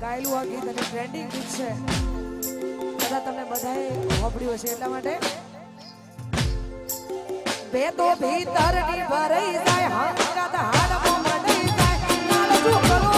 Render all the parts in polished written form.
ગાયેલું આ ગીત અને ટ્રેન્ડિંગ ગીત છે, કદાચ તમને બધાએ સાંભળ્યું હશે, એટલા માટે બે તો ભીતરની ભરાઈ જાય હંગાત હાડમાં મળી જાય લાલચુ કરો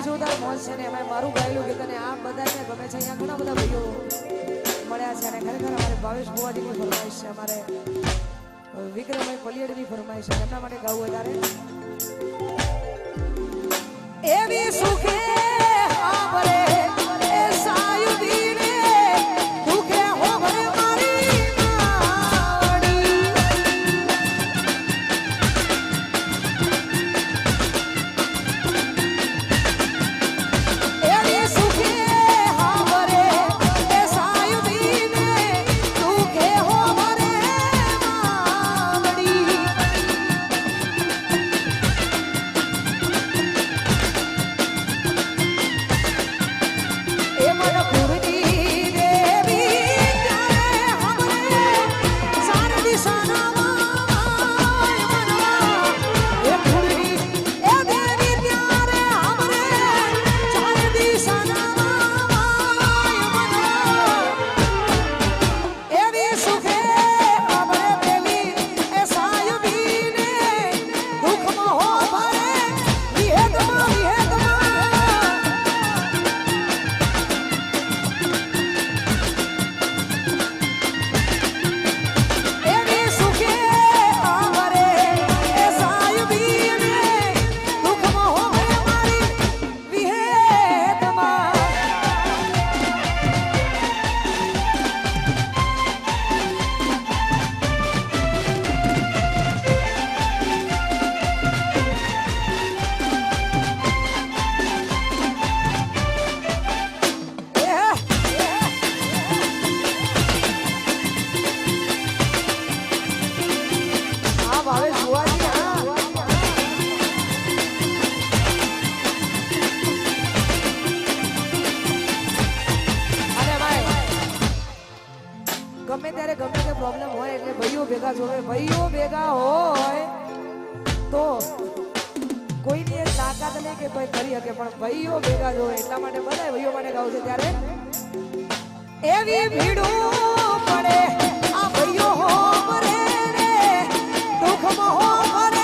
જોરદાર મોજ છે ને એમાં મારું ગાયેલું ગીત અને આ બધાને ગમે છે. અહીંયા ઘણા બધા ભાઈઓ મળ્યા છે અને ખરેખર અમારે ભાવેશ બુવાજીની ફરમાઈશ છે, અમારે વિક્રમભાઈ પલિયડની ફરમાઈશ છે, એમના માટે ગાવું વધારે એવી સુખે આવરે એ સાયુબીને દુખે હોવરે મારી નાવડી એવી સુખે આવરે એ સાયુબીને દુખે હોવરે માવડી ગમે ત્યારે ગમે તે પ્રોબ્લેમ હોય એટલે ભાઈઓ ભેગા જોવે, ભાઈઓ ભેગા હોય તો કોઈની એક તાકાત નહીં કે કોઈ કરી શકે, પણ ભાઈઓ ભેગા જોવે એટલા માટે બધા ભાઈઓ માટે ગાવ છે. ત્યારે એવી ભીડું પડે આ ભાઈઓ હો મરે રે દુઃખમાં હો મરે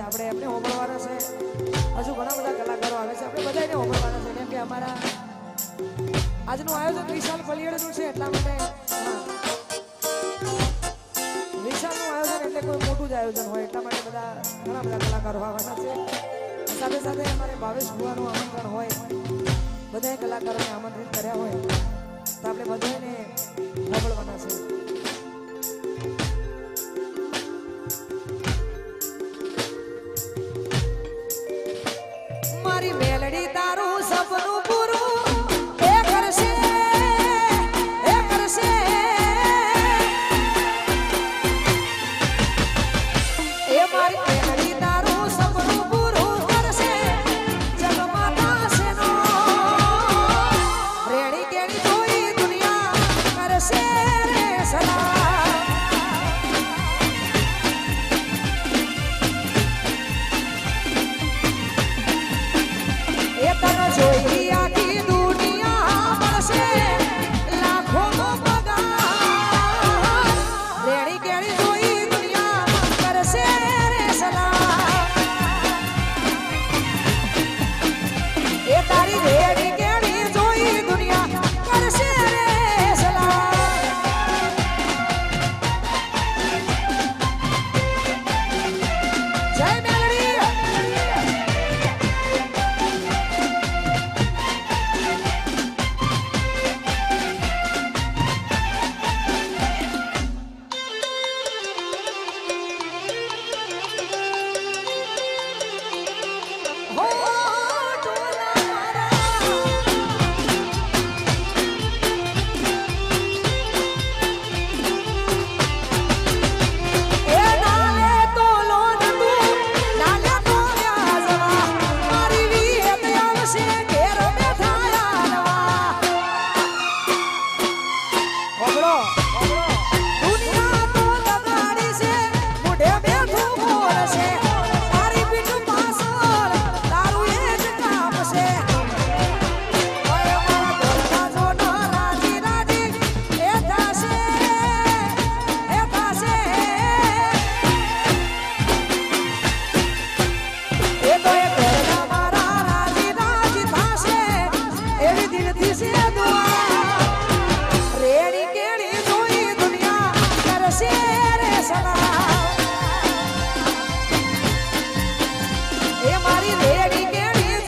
આપણે એમને હોબળવાના છે, હજુ ઘણા બધા કલાકારો આવે છે, આપણે બધાને હોબળવાના છે કેમ કે અમારા આજનું આયોજન વિશાલ પલિયડનું છે એટલા માટે વિશાલનું આયોજન એટલે કોઈ મોટું જ આયોજન હોય એટલા માટે બધા ઘણા બધા કલાકારો આવવાના છે. સાથે સાથે અમારે ભાવેશ ભુવાનું આમંત્રણ હોય, બધાએ કલાકારોને આમંત્રિત કર્યા હોય તો આપણે બધાને હોબળવાના છે. મારી મેલડી તારું સપનું પૂરું એ કરશે એ મારી મેલડી તારું સપનું પૂરું કરશે જગમાતા સેનો રેડી કેડી જોઈ દુનિયા કરશે રે સલામ એ તર જય